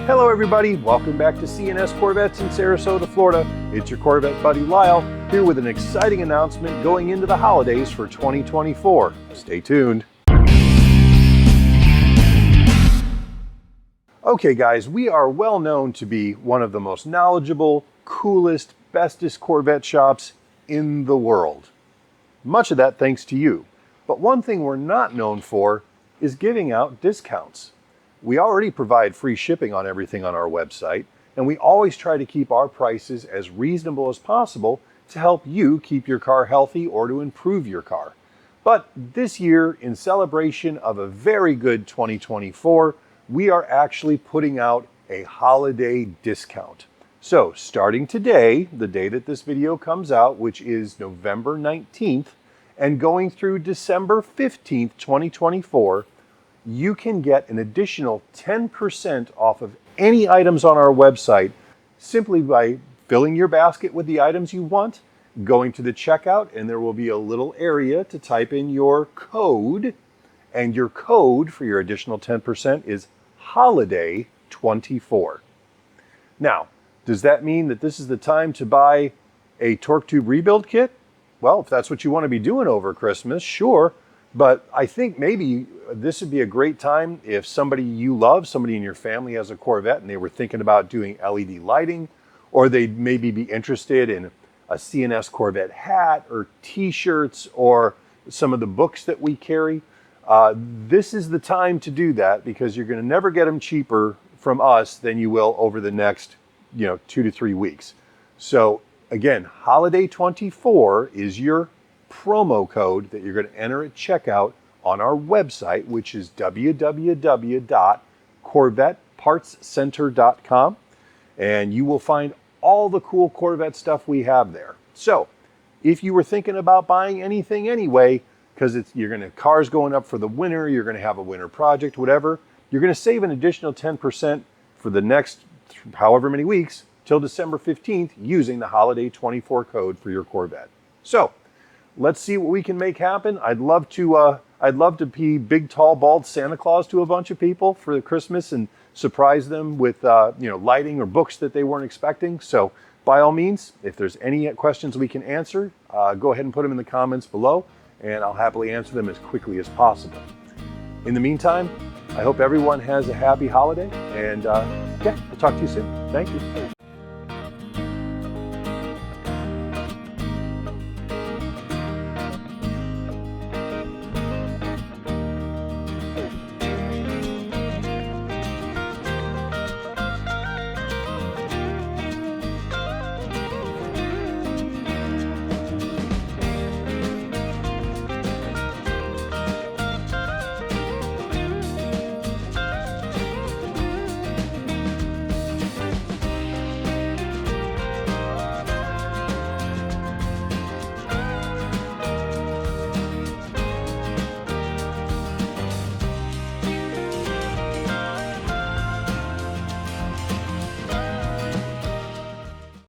Hello everybody, welcome back to C&S Corvettes in Sarasota, Florida. It's your Corvette buddy Lyle, here with an exciting announcement going into the holidays for 2024. Stay tuned. Okay guys, we are well known to be one of the most knowledgeable, coolest, bestest Corvette shops in the world. Much of that thanks to you. But one thing we're not known for is giving out discounts. We already provide free shipping on everything on our website, and we always try to keep our prices as reasonable as possible to help you keep your car healthy or to improve your car. But this year, in celebration of a very good 2024, we are actually putting out a holiday discount. So starting today, the day that this video comes out, which is November 19th, and going through December 15th, 2024, you can get an additional 10% off of any items on our website simply by filling your basket with the items you want, going to the checkout, and there will be a little area to type in your code, and your code for your additional 10% is HOLIDAY24. Now, does that mean that this is the time to buy a torque tube rebuild kit? Well, if that's what you want to be doing over Christmas, sure. But I think maybe this would be a great time if somebody you love, somebody in your family has a Corvette and they were thinking about doing LED lighting, or they'd maybe be interested in a C&S Corvette hat or t-shirts or some of the books that we carry. This is the time to do that because you're going to never get them cheaper from us than you will over the next 2 to 3 weeks. So again, Holiday 24 is your promo code that you're going to enter at checkout on our website, which is www.corvettepartscenter.com, and you will find all the cool Corvette stuff we have there. So if you were thinking about buying anything anyway, because car's going up for the winter, you're going to have a winter project, whatever, you're going to save an additional 10% for the next however many weeks till December 15th using the Holiday 24 code for your Corvette. So let's see what we can make happen. I'd love to be big, tall, bald Santa Claus to a bunch of people for Christmas and surprise them with lighting or books that they weren't expecting. So by all means, if there's any questions we can answer, go ahead and put them in the comments below, and I'll happily answer them as quickly as possible. In the meantime, I hope everyone has a happy holiday, and we'll talk to you soon. Thank you.